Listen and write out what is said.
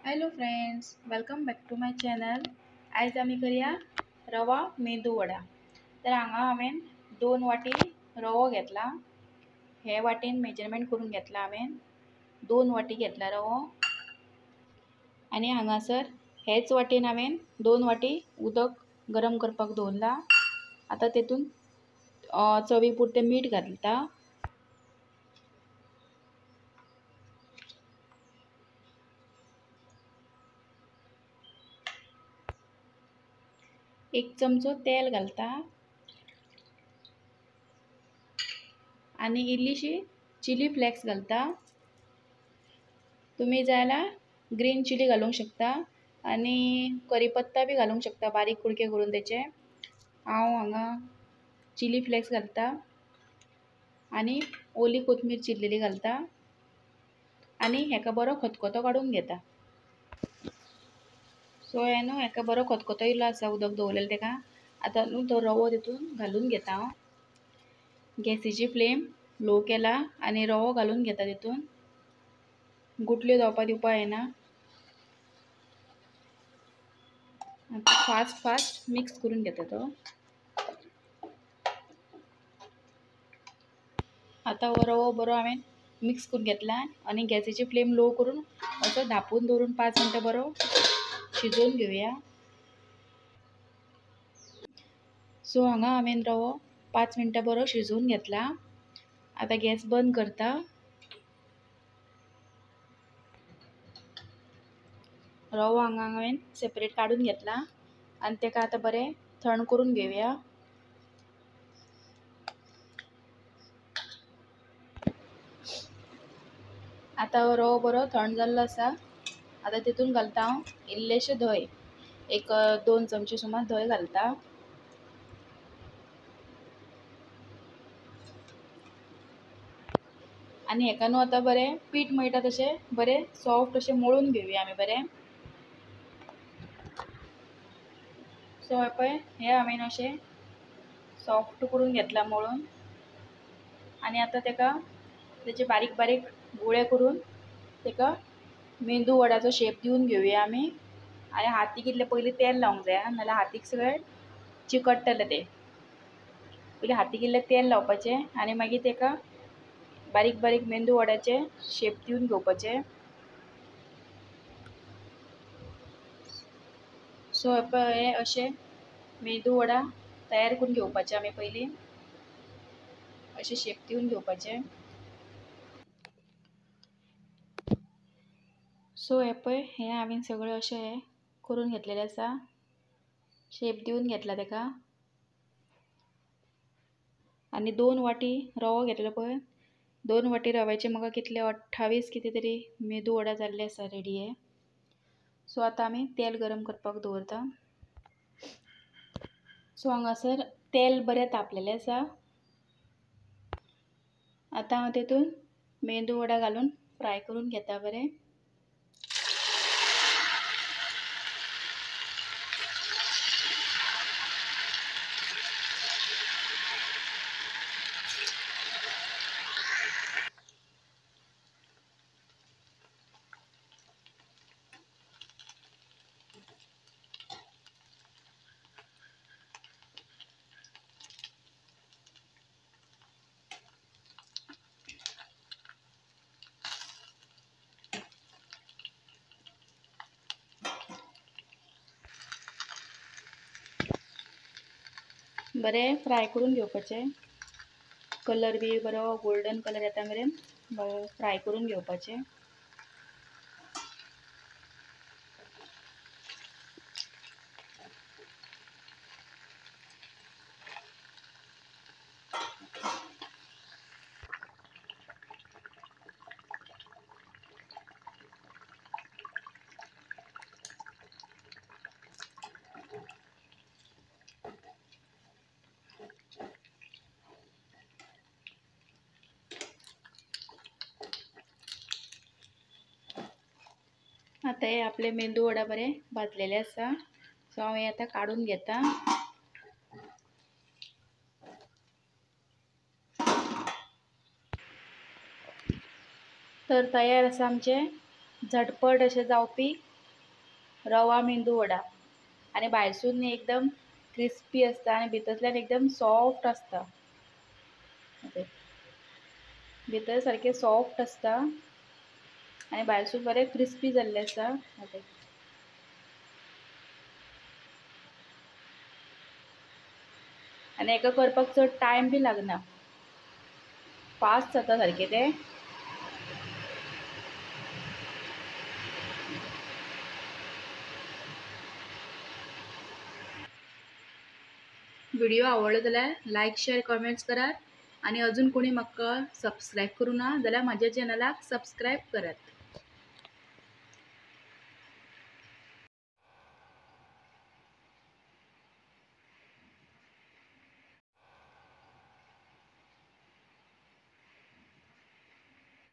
Hello friends, welcome back to my channel. आयज आमी करूया रवा मेदू वडा. तर हांगा हांवें 2 वाटी रवो घेतला. हे वाटेन मेजरमेंट करून घेतला हांवें. 2 वाटी घेतला रवो आनी हांगासर हेच वाटेन हांवें 2 वाटी उदक गरम करपाक दवरला. आतां तेतून चवी पुरतें मीठ घालता. एक चमचो तेल घालता आनी इल्लीशी चिली फ्लेक्स घालता. तुम्ही जाय जाल्यार ग्रीन चिली घालूंक शकता आनी करीपत्ता बी घालूंक शकता, बारीक कुडके करून तेचे. हांव हांगा चिली फ्लेक्स घालता आनी ओली कोथमीर चिरलेली घालता आनी हेका बरो खतखतो काडून घेता. सो हे न्हू हेका बरो खतखतो इल्लो आसा उदक दवरलेलें तेका. आतां न्हू तो रवो तितून घालून घेता हांव. गॅसीची फ्लेम लो केला आनी रवो घालून घेता तितून. गुटल्यो जावपा दिवपा जायना. फास्ट मिक्स करून घेता तो. आता हो रवो बरो हांवें मिक्स करून घेतला आनी गॅसीची फ्लेम लो करून असो धापून दवरून 5 मिनटां बरो शिजोवन घेवया. सो हांगा हांवें रवो 5 मिनटां बरो शिजोवन घेतला. आतां गॅस बंद करता. रवो हांगा हांवें सेपरेट काडून घेतला आनी तेका आतां बरें थंड करून घेवया. आतां रवो बरो थंड जाल्लो आसा. आतां तितून घालता हांव इल्लेशें धंय. एक 2 चमचे सुमार धंय घालता. आनी हेका न्हू आतां बरें पीठ मळटा तशें बरें सॉफ्ट अशें मळून घेवया आमी बरें. सो पळय हे हांवें अशें सॉफ्ट करून घेतला मळून आनी आतां तेका तेचे बारीक बारीक गुळे करून तेका मेंदू वड्याचो शेप दिवन घेवया आमी. आनी हातीक इल्लें पयलीं तेल लावंक जाय, नाल्यार हातीक सगळें चिकट्टलें तें. पयलीं हातीक इल्लें तेल लावपाचें आनी मागीर तेका बारीक बारीक मेंदू वड्याचे शेप दिवन घेवपाचे. सो हे अशें मेंदू वडा तयार करून घेवपाचे आमी पयलीं. अशें शेप दिवन घेवपाचे. सो हे पळय हे हांवें सगळें अशें हे करून घेतलेलें आसा. शेप दिवन घेतला तेका. आनी 2 वाटी रवो घेतलो पळय, 2 वाटी रव्याचे म्हाका कितले 28 कितें तरी मेदू वडा जाल्ले आसा रेडी हे. सो आतां आमी तेल गरम करपाक दवरता. सो हांगासर तेल बरें तापलेलें आसा. आतां हांव तेतून मेंदू वडा घालून फ्राय करून घेता बरें. बरें फ्राय करून घेवपाचें. कलर बी बरो गोल्डन कलर येता मेरेन फ्राय करून घेवपाचें. आता हे आपले मेंदू वडा बरें भाजलेले आसा. सो हांव हे आतां काडून घेता. तर तयार आसा आमचे झटपट अशें जावपी रवा मेंदू वडा आणि भायरसून एकदम क्रिस्पी असता आणि भितरल्यान एकदम सॉफ्ट असता. भितर सारखे सॉफ्ट असता आणि भायरसून बरे क्रिस्पी जाल्ले आसा. आणि एका करपाक चड टायम बी लागना, फास्ट जाता सारके ते. व्हिडिओ आवडलो जाल्यार लायक शेअर कमेंट्स करात आणि अजून कोणी म्हाका सबस्क्राईब करूं ना जाल्यार माझ्या चॅनलाक सबस्क्राईब करात.